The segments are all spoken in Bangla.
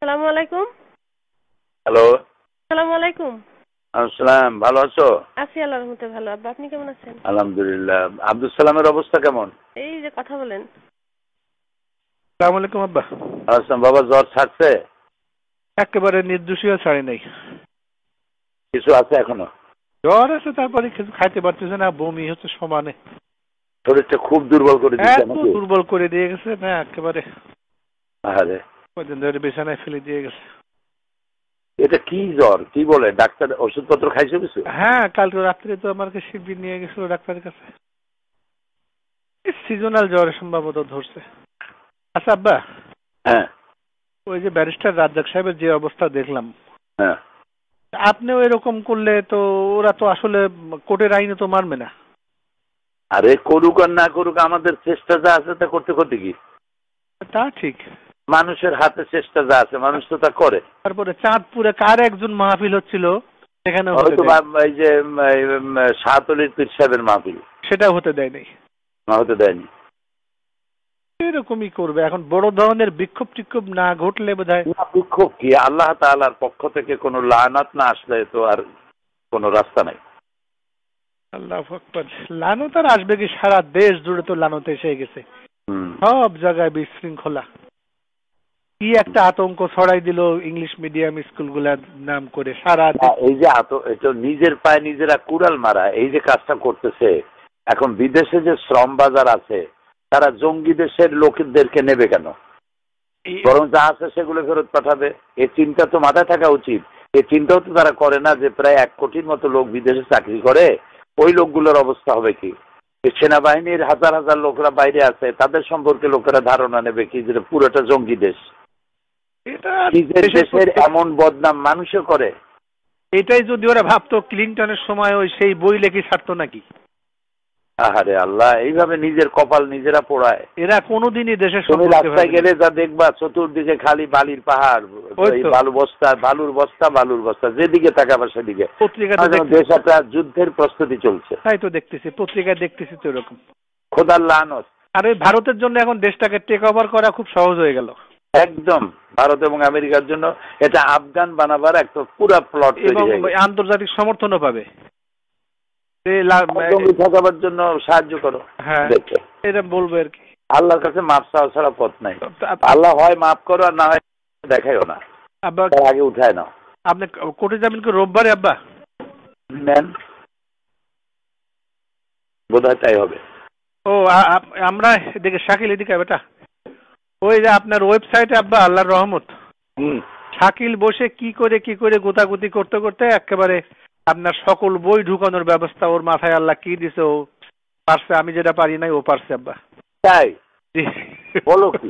সালামু আলাইকুম। হ্যালো। সালামু আলাইকুম। আসসালাম, ভালো আছো? আছি আল্লাহর রহমতে ভালো। আব্বা আপনি কেমন আছেন? আলহামদুলিল্লাহ। আব্দুল সালামের অবস্থা কেমন? এই যে কথা বলেন। আসসালামু আলাইকুম আব্বা। আসসালাম। বাবা জ্বর ছাড়ছে? একেবারে নির্দোষীয় ছাড়ি নাই। কিছু আছে এখনো? জ্বর আছে, তারপরে কিছু খাইতে পারতেছে না, বমি হচ্ছে সমানে। শরীরটা খুব দুর্বল করে দিচ্ছে এত নাকি? দুর্বল করে দিয়ে গেছে না একেবারে। আরে কদিন ধরে বিছানায় ফেলে দিয়ে গেছে। এটা কি জ্বর? কি বলে ডাক্তার? ওষুধপত্র খাইছো কিছু? হ্যাঁ, কালকে রাত্রে তো আমাকে শিবির নিয়ে গেছিল ডাক্তারের কাছে। সিজনাল জ্বর সম্ভবত ধরছে। আচ্ছা আব্বা, হ্যাঁ ওই যে ব্যারিস্টার রাজ্জাক সাহেবের যে অবস্থা দেখলাম, হ্যাঁ। আপনিও এরকম করলে তো ওরা তো আসলে কোর্টের আইনে তো মানবে না। আরে করুক আর না করুক, আমাদের চেষ্টা যা আছে তা করতে করতে কি? তা ঠিক। মানুষের হাতে চেষ্টা যা আছে মানুষ তো তা করে। তারপরে চাঁদপুরে কার একজন মাহফিল হচ্ছিল, সেখানে হয়তো এই যে শাহতলির পীর সাহেবের মাহফিল, সেটাও হতে দেয় নাই। না হতে দেয়নি। এরকমই করবে এখন, বড় ধরনের বিক্ষোভ টিক্ষোভ না ঘটলে বোধহয়। বিক্ষোভ কি? আল্লাহ তাআলার পক্ষ থেকে কোনো লানাত না আসলে তো আর কোনো রাস্তা নাই। আল্লাহু আকবার। লানত আর আসবে কি? সারা দেশ জুড়ে তো লানত এসে গেছে। সব জায়গায় বিশৃঙ্খলা। কি একটা আতঙ্ক ছড়াই দিল ইংলিশ মিডিয়াম স্কুলগুলার নাম করে সারা। এই যে এটা নিজের পায়ে নিজেরা কুড়াল মারা, এই যে কাজটা করতেছে, এখন বিদেশে যে শ্রম বাজার আছে তারা জঙ্গি দেশের লোকদেরকে নেবে কেন? বরং যা আছে সেগুলো ফেরত পাঠাবে। এই চিন্তা তো মাথায় থাকা উচিত। এই চিন্তাও তো তারা করে না যে প্রায় 1 কোটির মতো লোক বিদেশে চাকরি করে, ওই লোকগুলোর অবস্থা হবে কি? সেনাবাহিনীর হাজার হাজার লোকরা বাইরে আছে, তাদের সম্পর্কে লোকেরা ধারণা নেবে কি যে পুরোটা জঙ্গি দেশ। নিজের দেশের এমন বদনাম মানুষে করে। এটাই যদি ওরা ভাবতো ক্লিনটনের সময় ওই সেই বই লেখি ছাড়তো নাকি? আহারে আল্লাহ, এইভাবে নিজের কপাল নিজেরা পোড়ায়। এরা কোনোদিনই দেশের তুমি রাস্তায় গেলে যা দেখবা চতুর্দিকে খালি বালির পাহাড়, বালুর বস্তা, যেদিকে তাকাবা সেদিকে। দেশ একটা যুদ্ধের প্রস্তুতি চলছে। তাই তো দেখতেছি, পত্রিকায় দেখতেছি তো এরকম। খোদার লানত। আর ওই ভারতের জন্য এখন দেশটাকে টেক ওভার করা খুব সহজ হয়ে গেল। একদম ভারত এবং আমেরিকার জন্য এটা আফগান বানাবার একটা পুরো প্লট এবং আন্তর্জাতিক সমর্থনও পাবে। থাকার জন্য সাহায্য করো। হ্যাঁ, এটা বলবো আর কি। আল্লাহর কাছে মাপ চাওয়া ছাড়া পথ নাই। আল্লাহ হয় মাফ করো আর না হয় দেখাইও না। আব্বা আগে উঠায় নাও। আপনি কোর্টে যাবেন কি রোববারে আব্বা? নেন, বোধহয় তাই হবে। ও আমরা এদিকে শাকিল এদিকে বেটা, ওই যে আপনার ওয়েবসাইটে আব্বা আল্লাহর রহমত, শাকিল বসে কি করে গোতাগুতি করতে করতে একেবারে আপনার সকল বই ঢুকানোর ব্যবস্থা ওর মাথায় আল্লাহ কি দিছে, ও পারছে। আমি যেটা পারি নাই ও পারছে আব্বা। তাই বলো কি?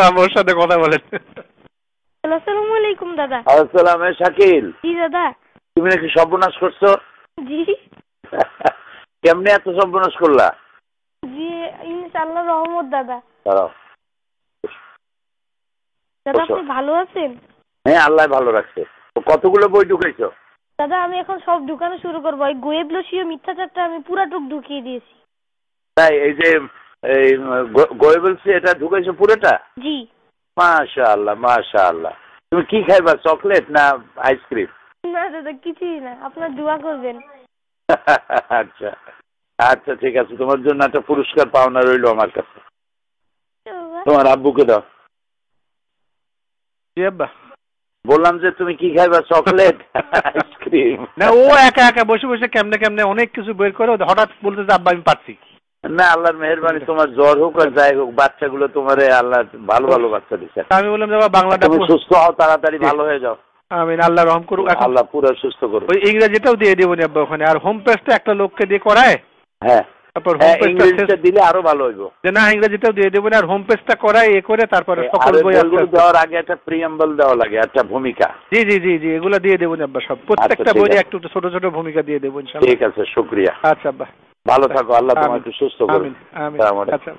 আমার সাথে কথা বলেন। আসসালামু আলাইকুম দাদা। আসসালাম। শাকিল। জি দাদা। তুমি নাকি সর্বনাশ করছো? জি। কেমনে এত সর্বনাশ করলা? জি ইনশাআল্লাহ রহমত দাদা। দাঁড়াও। দাদা আপনি ভালো আছেন? হ্যাঁ, আল্লাহ ভালো রাখছে। কতগুলো বই ঢুকাইছো? দাদা আমি এখন সব ঢুকানো শুরু করবো। এই গোয়েবলসীয় মিথ্যাচারটা আমি পুরাটুক ঢুকিয়ে দিয়েছি। তাই? এই যে গোয়েবলসি এটা ঢুকাইছো পুরোটা? জি। মাশাআল্লাহ মাশাআল্লাহ। তুমি কি খাইবা, চকলেট না আইসক্রিম? না দাদা কিছুই না, আপনার দোয়া করবেন। আচ্ছা আচ্ছা ঠিক আছে, তোমার জন্য একটা পুরস্কার পাওনা রইলো আমার কাছে। তোমার আব্বুকে দাও। জি আব্বা। বললাম যে তুমি কি খাইবা, চকলেট আইসক্রিম? না, ও একা একা বসে বসে কেমনে কেমনে অনেক কিছু বের করে হঠাৎ বলতে যে আব্বা আমি পারছি। না, আল্লাহর মেহেরবানি, তোমার জ্বর হোক আর যাই হোক, বাচ্চাগুলো তোমারে আল্লাহ ভালো ভালো বাচ্চা দিচ্ছে। আমি বললাম বাবা বাংলাটা তুমি সুস্থ হও, তাড়াতাড়ি ভালো হয়ে যাও। আমিন, আল্লাহ রহম করুক। আল্লাহ পুরো সুস্থ করুক। ওই ইংরেজিটাও দিয়ে দেবো নি আব্বা ওখানে, আর হোম পেজটা একটা লোককে দিয়ে করায়। হ্যাঁ, তারপর ইংরেজিটা দিলে আরো ভালো হইব। যে না ইংরেজিটাও দিয়ে দেবো না, আর হোম পেজটা করায় এ করে তারপরে সকল বই দেওয়ার আগে একটা প্রিয়াম্বল দেওয়া লাগে, একটা ভূমিকা। জি জি জি জি, এগুলো দিয়ে দেবো আব্বা সব, প্রত্যেকটা বইয়ে একটু ছোট ছোট ভূমিকা দিয়ে দেবো ইনশাআল্লাহ। ঠিক আছে, শুকরিয়া। আচ্ছা আব্বা, ভালো থাকো, আল্লাহ তোমাকে সুস্থ করুন। আমিন আমিন। আচ্ছা।